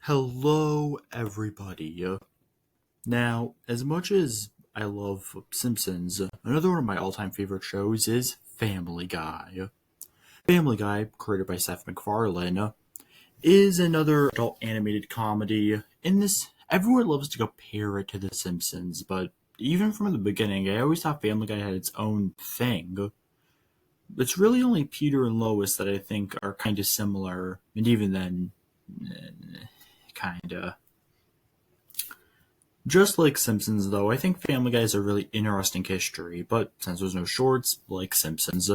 Hello, everybody. Now, as much as I love Simpsons, another one of my all-time favorite shows is Family Guy. Family Guy, created by Seth MacFarlane, is another adult animated comedy. In this, everyone loves to compare it to The Simpsons, but even from the beginning, I always thought Family Guy had its own thing. It's really only Peter and Lois that I think are kind of similar, and even then, kinda. Just like Simpsons, though, I think Family Guy has a really interesting history, but since there's no shorts, like Simpsons,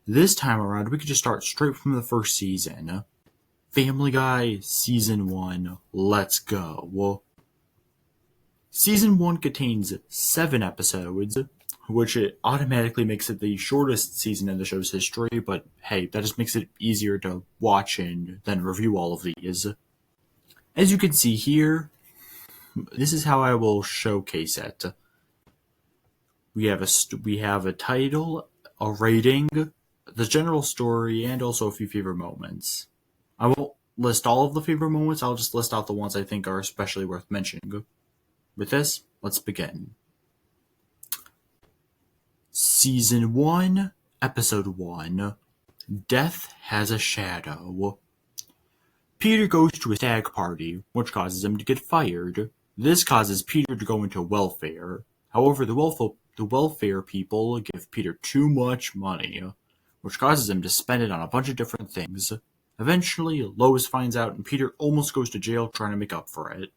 this time around we could just start straight from the first season. Family Guy Season 1, let's go. Season 1 contains 7 episodes, which it automatically makes it the shortest season in the show's history, but hey, that just makes it easier to watch and then review all of these. As you can see here, this is how I will showcase it. We have a title, a rating, the general story, and also a few favorite moments. I won't list all of the favorite moments, I'll just list out the ones I think are especially worth mentioning. With this, let's begin. Season 1, Episode 1, Death Has a Shadow. Peter goes to a stag party, which causes him to get fired. This causes Peter to go into welfare. However, the welfare people give Peter too much money, which causes him to spend it on a bunch of different things. Eventually, Lois finds out and Peter almost goes to jail trying to make up for it.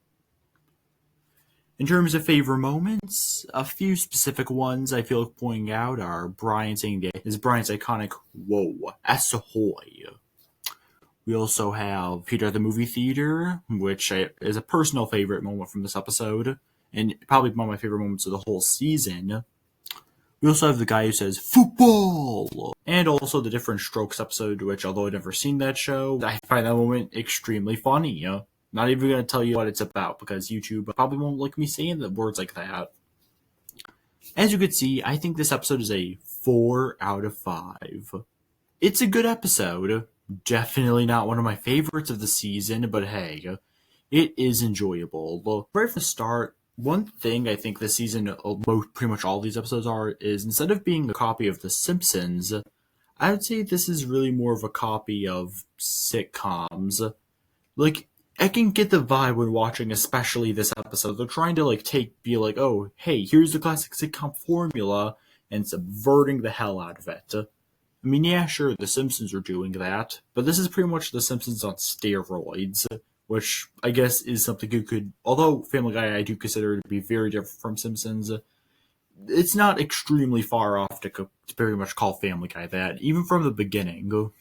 In terms of favorite moments, a few specific ones I feel like pointing out are Brian saying Brian's iconic "Whoa, ahoy." We also have Peter at the movie theater, which is a personal favorite moment from this episode, and probably one of my favorite moments of the whole season. We also have the guy who says, "Football!" And also the Different Strokes episode, which, although I've never seen that show, I find that moment extremely funny. Not even going to tell you what it's about, because YouTube probably won't like me saying the words like that. As you can see, I think this episode is a 4 out of 5. It's a good episode. Definitely not one of my favorites of the season, but hey, it is enjoyable. Right from the start, one thing I think this season, pretty much all these episodes are, is instead of being a copy of The Simpsons, I would say this is really more of a copy of sitcoms. Like, I can get the vibe when watching, especially this episode. They're trying to be like, oh, hey, here's the classic sitcom formula, and subverting the hell out of it. I mean, yeah, sure, The Simpsons are doing that, but this is pretty much The Simpsons on steroids, which I guess is something you could, although Family Guy I do consider to be very different from Simpsons, it's not extremely far off to very much call Family Guy that, even from the beginning.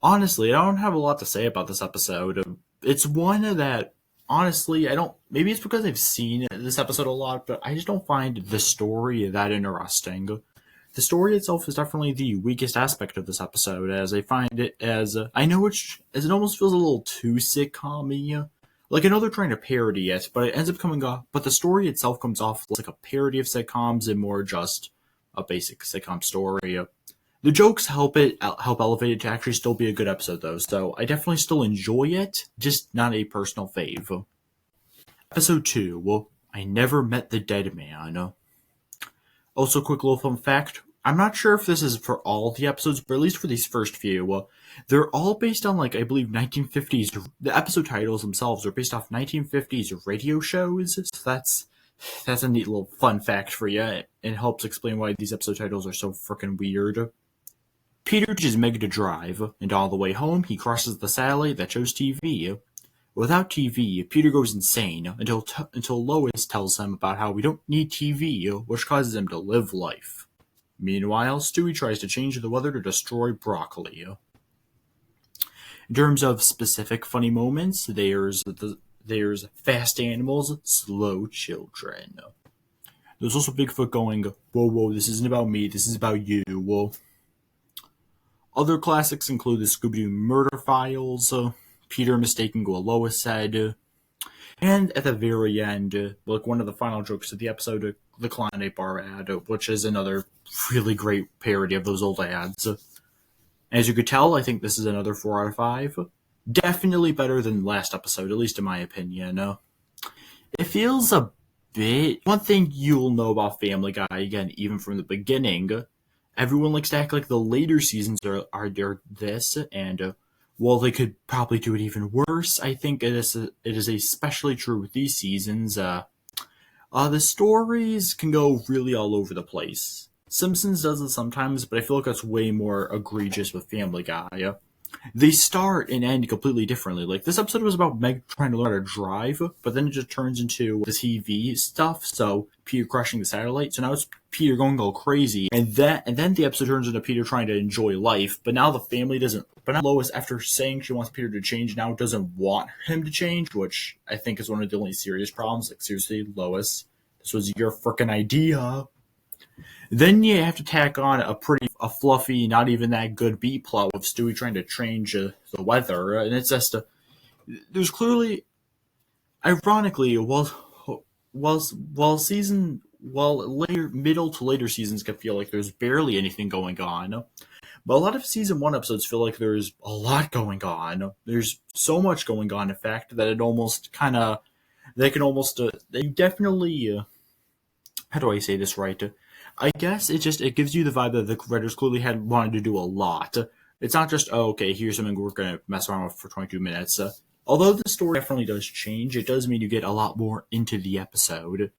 Honestly, I don't have a lot to say about this episode. It's one that, honestly, maybe it's because I've seen this episode a lot, but I just don't find the story that interesting. The story itself is definitely the weakest aspect of this episode, as I find it I know as it almost feels a little too sitcom-y. Like, I know they're trying to parody it, but it ends up coming off, but the story itself comes off like a parody of sitcoms and more just a basic sitcom story. The jokes help elevate it to actually still be a good episode, though, so I definitely still enjoy it, just not a personal fave. Episode 2, I Never Met the Dead Man. Also, quick little fun fact, I'm not sure if this is for all the episodes, but at least for these first few, they're all based on, I believe 1950s, the episode titles themselves are based off 1950s radio shows, so that's a neat little fun fact for you, and it helps explain why these episode titles are so freaking weird. Peter teaches Meg to drive, and on the way home, he crosses the satellite that shows TV. Without TV, Peter goes insane until Lois tells him about how we don't need TV, which causes him to live life. Meanwhile, Stewie tries to change the weather to destroy broccoli. In terms of specific funny moments, there's fast animals, slow children. There's also Bigfoot going, whoa, this isn't about me, this is about you. Other classics include the Scooby-Doo murder files, Peter mistaking what Lois said, and at the very end, one of the final jokes of the episode, the Klondike Bar ad, which is another really great parody of those old ads. As you could tell, I think this is another 4 out of 5. Definitely better than last episode, at least in my opinion. It feels a bit. One thing you'll know about Family Guy, again, even from the beginning, everyone likes to act like the later seasons are this, and while they could probably do it even worse, I think it is especially true with these seasons. The stories can go really all over the place. Simpsons does it sometimes, but I feel like that's way more egregious with Family Guy. They start and end completely differently. Like, this episode was about Meg trying to learn how to drive, but then it just turns into the TV stuff. So Peter crushing the satellite. So now it's Peter going all crazy, and then the episode turns into Peter trying to enjoy life. But now the family doesn't. But now Lois, after saying she wants Peter to change, now doesn't want him to change, which I think is one of the only serious problems. Like, seriously, Lois, this was your frickin' idea. Then you have to tack on a fluffy, not even that good B plot of Stewie trying to change the weather, and it's just there's clearly, ironically, while later middle to later seasons can feel like there's barely anything going on, but a lot of season one episodes feel like there's a lot going on. There's so much going on, in fact, that it almost kind of they definitely how do I say this right? I guess it gives you the vibe that the writers clearly had wanted to do a lot. It's not just, oh, okay, here's something we're going to mess around with for 22 minutes. Although the story definitely does change, it does mean you get a lot more into the episode.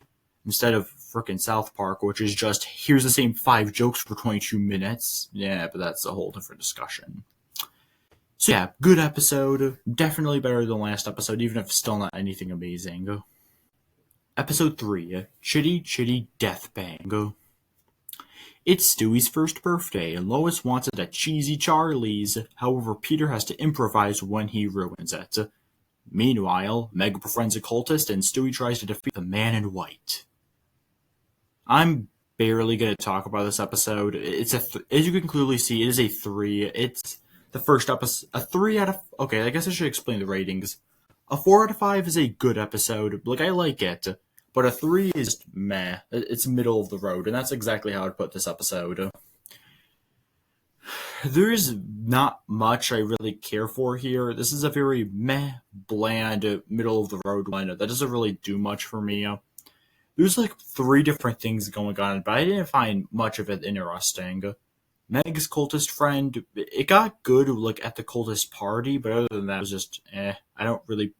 Instead of frickin' South Park, which is just, here's the same 5 jokes for 22 minutes. Yeah, but that's a whole different discussion. So yeah, good episode. Definitely better than last episode, even if still not anything amazing. Episode 3, Chitty Chitty Death Bang. It's Stewie's first birthday, and Lois wants it at Cheesy Charlie's. However, Peter has to improvise when he ruins it. Meanwhile, Meg befriends a cultist, and Stewie tries to defeat the Man in White. I'm barely going to talk about this episode. It's as you can clearly see, it is a 3. It's the first episode. A 3 out of... Okay, I guess I should explain the ratings. A 4 out of 5 is a good episode. Like, I like it. But a 3 is meh. It's middle of the road, and that's exactly how I'd put this episode. There's not much I really care for here. This is a very meh, bland, middle of the road one. That doesn't really do much for me. There's like 3 different things going on, but I didn't find much of it interesting. Meg's cultist friend, it got good like at the cultist party, but other than that, it was just I don't really...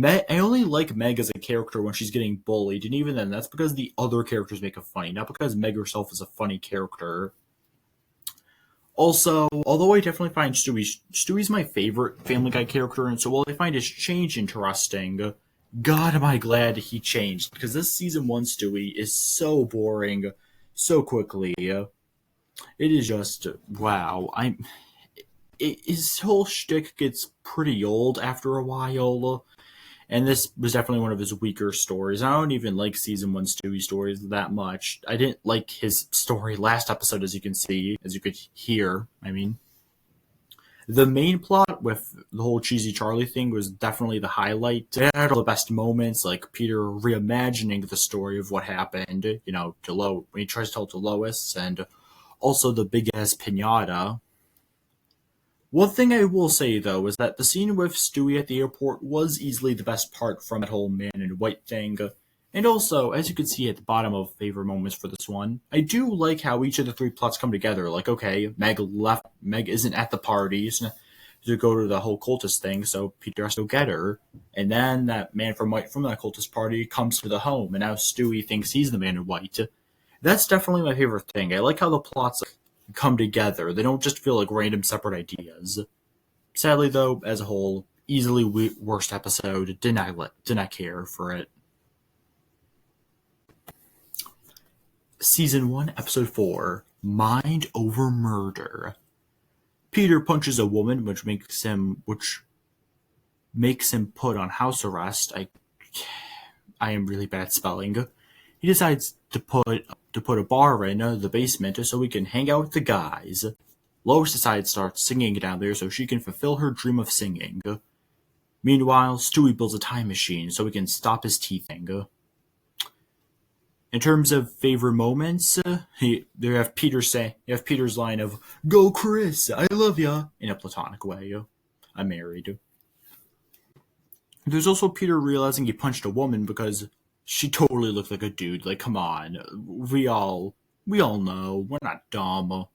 I only like Meg as a character when she's getting bullied, and even then, that's because the other characters make it funny, not because Meg herself is a funny character. Also, although I definitely find Stewie's my favorite Family Guy character, and so while I find his change interesting, God am I glad he changed, because this season 1 Stewie is so boring so quickly. It is just, wow. His whole shtick gets pretty old after a while. And this was definitely one of his weaker stories. I don't even like season 1 Stewie stories that much. I didn't like his story last episode, as you could hear. I mean, the main plot with the whole Cheesy Charlie thing was definitely the highlight. It had all the best moments, like Peter reimagining the story of what happened, to when he tries to tell it to Lois, and also the big ass pinata. One thing I will say, though, is that the scene with Stewie at the airport was easily the best part from that whole Man in White thing. And also, as you can see at the bottom of favorite moments for this one, I do like how each of the 3 plots come together. Like, okay, Meg isn't at the party to go to the whole cultist thing, so Peter has to go get her. And then that man from that cultist party comes to the home, and now Stewie thinks he's the Man in White. That's definitely my favorite thing. I like how the plots come together. They don't just feel like random separate ideas. Sadly, though, as a whole, easily worst episode. Did not care for it. Season 1, Episode 4, Mind Over Murder. Peter punches a woman, which makes him put on house arrest. I am really bad at spelling. He decides to put a bar in the basement so he can hang out with the guys. Lois decides to start singing down there so she can fulfill her dream of singing. Meanwhile, Stewie builds a time machine so he can stop his teething. In terms of favorite moments, you have Peter's line of "Go Chris, I love ya" in a platonic way. I'm married. There's also Peter realizing he punched a woman because she totally looked like a dude. Like, come on. We all know. We're not dumb.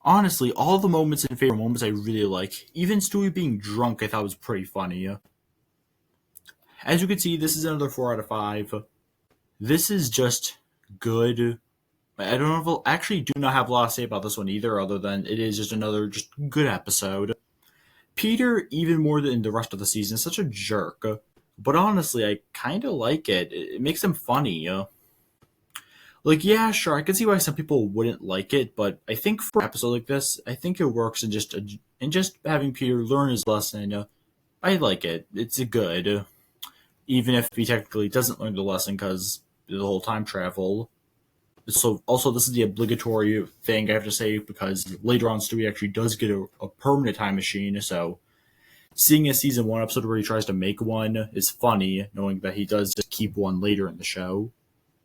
Honestly, all the moments and favorite moments I really like. Even Stewie being drunk I thought was pretty funny. As you can see, this is another 4 out of 5. This is just good. I don't know if I'll actually do not have a lot to say about this one either, other than it is just another just good episode. Peter, even more than the rest of the season, is such a jerk. But honestly, I kind of like it. It makes him funny. Like, yeah, sure, I can see why some people wouldn't like it, but I think for an episode like this, I think it works in just having Peter learn his lesson. I like it. It's a good, even if he technically doesn't learn the lesson because the whole time travel. So also, this is the obligatory thing I have to say because later on, Stewie actually does get a permanent time machine. So seeing a season 1 episode where he tries to make one is funny, knowing that he does just keep one later in the show.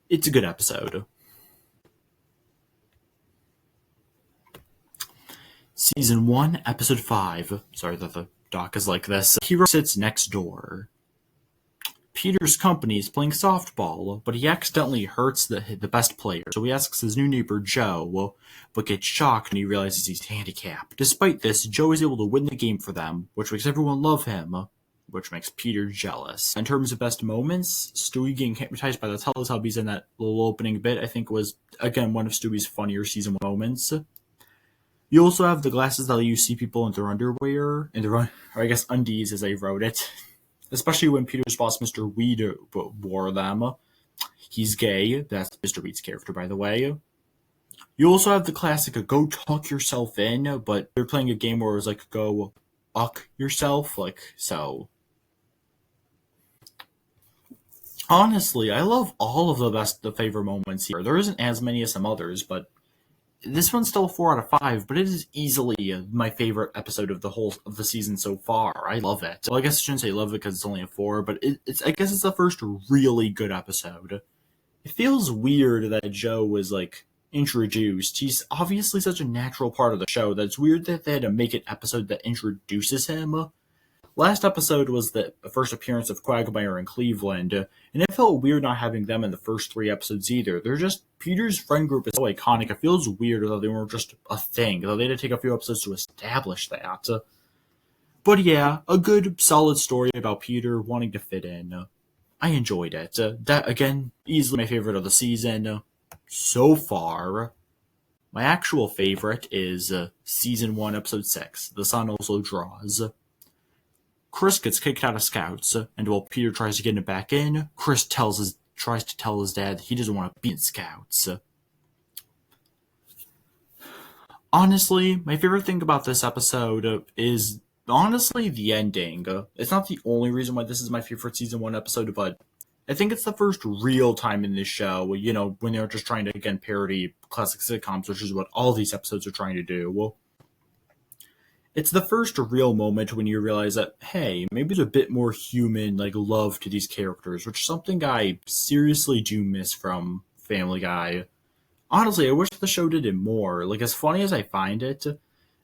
It's a good episode. Season 1, Episode 5. Sorry that the doc is like this. Hero sits next door. Peter's company is playing softball, but he accidentally hurts the best player, so he asks his new neighbor Joe, but gets shocked when he realizes he's handicapped. Despite this, Joe is able to win the game for them, which makes everyone love him, which makes Peter jealous. In terms of best moments, Stewie getting hypnotized by the Teletubbies in that little opening bit, I think was, again, one of Stewie's funnier season 1 moments. You also have the glasses that let you see people in their underwear, or I guess undies as I wrote it. Especially when Peter's boss, Mr. Weed, wore them. He's gay. That's Mr. Weed's character, by the way. You also have the classic go tuck yourself in, but they're playing a game where it was like go uck yourself. So. Honestly, I love all of the favorite moments here. There isn't as many as some others, but this one's still 4 out of 5, but it is easily my favorite episode of the season so far. I love it. Well, I guess I shouldn't say love it because it's only a 4, but I guess it's the first really good episode. It feels weird that Joe was introduced. He's obviously such a natural part of the show that it's weird that they had to make an episode that introduces him. Last episode was the first appearance of Quagmire in Cleveland, and it felt weird not having them in the first 3 episodes either. Peter's friend group is so iconic, it feels weird that they weren't just a thing, though they had to take a few episodes to establish that. But yeah, a good, solid story about Peter wanting to fit in. I enjoyed it. That, again, easily my favorite of the season so far. My actual favorite is Season 1, Episode 6, The Sun Also Draws. Chris gets kicked out of Scouts, and while Peter tries to get him back in, Chris tries to tell his dad he doesn't want to be in Scouts. Honestly, my favorite thing about this episode is honestly the ending. It's not the only reason why this is my favorite Season 1 episode, but I think it's the first real time in this show, when they're just trying to, again, parody classic sitcoms, which is what all these episodes are trying to do. It's the first real moment when you realize that, hey, maybe there's a bit more human, love to these characters, which is something I seriously do miss from Family Guy. Honestly, I wish the show did it more. As funny as I find it,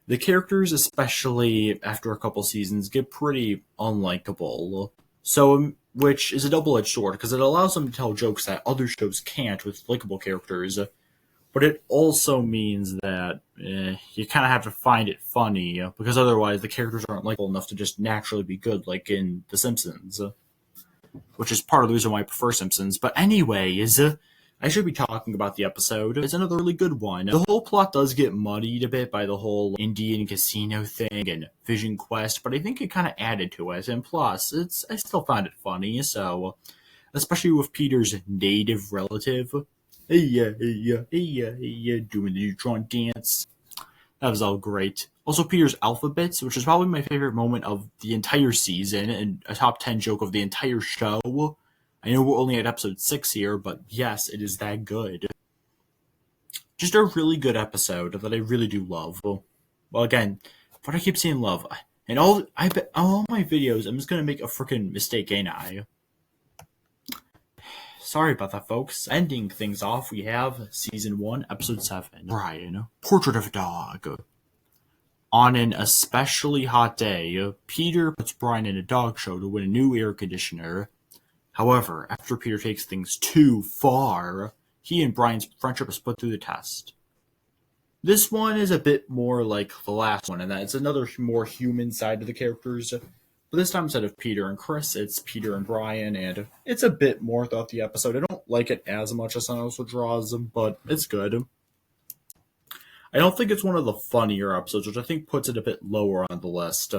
the characters, especially after a couple seasons, get pretty unlikable. So, which is a double-edged sword, because it allows them to tell jokes that other shows can't with likable characters. But it also means that you kind of have to find it funny, because otherwise the characters aren't likable enough to just naturally be good, like in The Simpsons. Which is part of the reason why I prefer Simpsons. But anyways, I should be talking about the episode. It's another really good one. The whole plot does get muddied a bit by the whole Indian casino thing and Vision Quest, but I think it kind of added to it. And plus, I still found it funny, so especially with Peter's native relative. Hey yeah, doing the neutron dance. That was all great. Also, Peter's alphabets, which is probably my favorite moment of the entire season and a top 10 joke of the entire show. I know we're only at episode 6 here, but yes, it is that good. Just a really good episode that I really do love. Well, again, but I keep saying love. And all my videos, I'm just gonna make a freaking mistake, ain't I? Sorry about that, folks. Ending things off, we have Season 1, Episode 7. Brian, Portrait of a Dog. On an especially hot day, Peter puts Brian in a dog show to win a new air conditioner. However, after Peter takes things too far, he and Brian's friendship is put through the test. This one is a bit more like the last one, in that it's another more human side of the characters. But this time, instead of Peter and Chris, it's Peter and Brian, and it's a bit more throughout the episode. I don't like it as much as Sun Also Draws, but it's good. I don't think it's one of the funnier episodes, which I think puts it a bit lower on the list.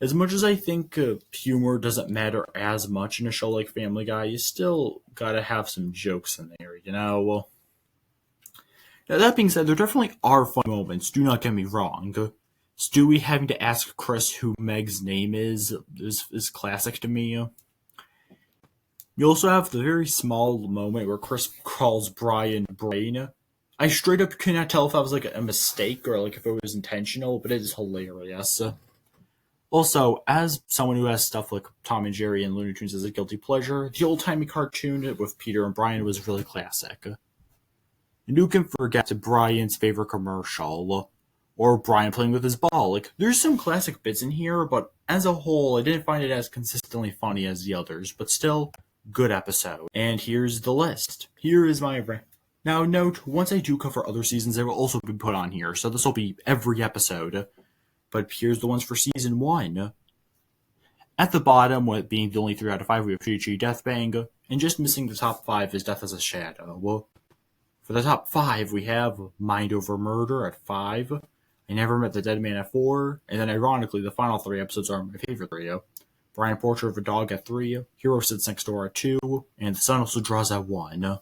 As much as I think humor doesn't matter as much in a show like Family Guy, you still gotta have some jokes in there, you know? Now, that being said, there definitely are funny moments, do not get me wrong. Stewie having to ask Chris who Meg's name is classic to me. You also have the very small moment where Chris calls Brian Brain. I straight up cannot tell if that was like a mistake or like if it was intentional, but it is hilarious. Also, as someone who has stuff like Tom and Jerry and Looney Tunes as a guilty pleasure, the old-timey cartoon with Peter and Brian was really classic. And who can forget Brian's favorite commercial? Or Brian playing with his ball. Like, there's some classic bits in here, but as a whole, I didn't find it as consistently funny as the others, but still, good episode. And here's the list. Here is my... Now, note, once I do cover other seasons, they will also be put on here, so this will be every episode. But here's the ones for Season 1. At the bottom, with being the only 3 out of 5, we have Chi-Chi Death Bang, and just missing the top 5 is Death as a Shadow. For the top 5, we have Mind Over Murder at 5, I Never Met the Dead Man at 4, and then ironically, the final 3 episodes are my favorite 3. Brian Portrait of a Dog at 3, Hero Sits Next Door at 2, and The Sun Also Draws at 1.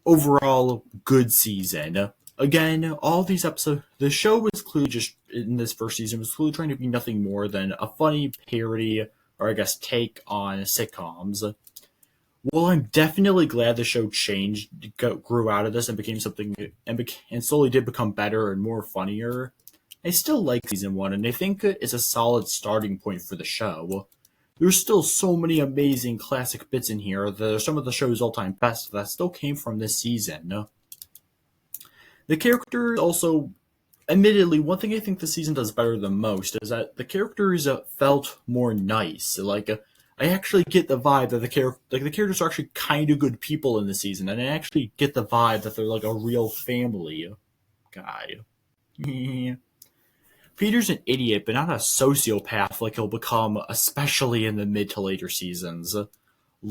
Overall, good season. Again, all these episodes, the show was clearly just, in this first season, was clearly trying to be nothing more than a funny parody, or I guess take on sitcoms. Well, I'm definitely glad the show changed, grew out of this, and became something, and slowly did become better and more funnier. I still like Season 1, and I think it's a solid starting point for the show. There's still so many amazing classic bits in here that are some of the show's all-time best that still came from this season. The characters also, admittedly, one thing I think this season does better than most is that the characters felt more nice. I actually get the vibe that the characters are actually kind of good people in this season, and I actually get the vibe that they're like a real family guy. Peter's an idiot, but not a sociopath like he'll become, especially in the mid to later seasons.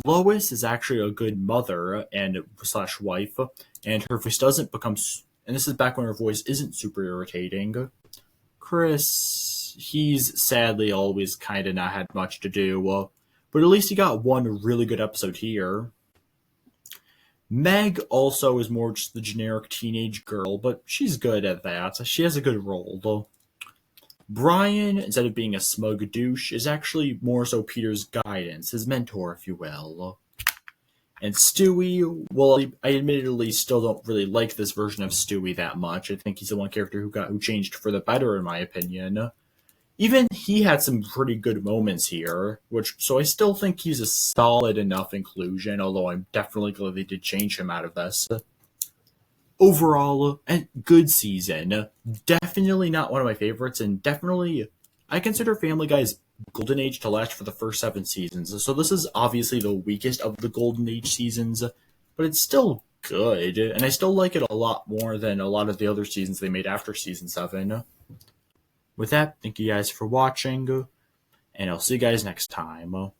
Lois is actually a good mother and / wife, and her voice doesn't become, and this is back when her voice isn't super irritating. Chris, he's sadly always kind of not had much to do, but at least he got one really good episode here. Meg also is more just the generic teenage girl, but she's good at that. She has a good role, though. Brian, instead of being a smug douche, is actually more so Peter's guidance, his mentor, if you will. And Stewie, well, I admittedly still don't really like this version of Stewie that much. I think he's the one character who changed for the better, in my opinion. Even he had some pretty good moments here, so I still think he's a solid enough inclusion, although I'm definitely glad they did change him out of this. Overall, a good season. Definitely not one of my favorites, and definitely, I consider Family Guy's golden age to last for the first 7 seasons. So this is obviously the weakest of the golden age seasons, but it's still good, and I still like it a lot more than a lot of the other seasons they made after season 7. With that, thank you guys for watching, and I'll see you guys next time.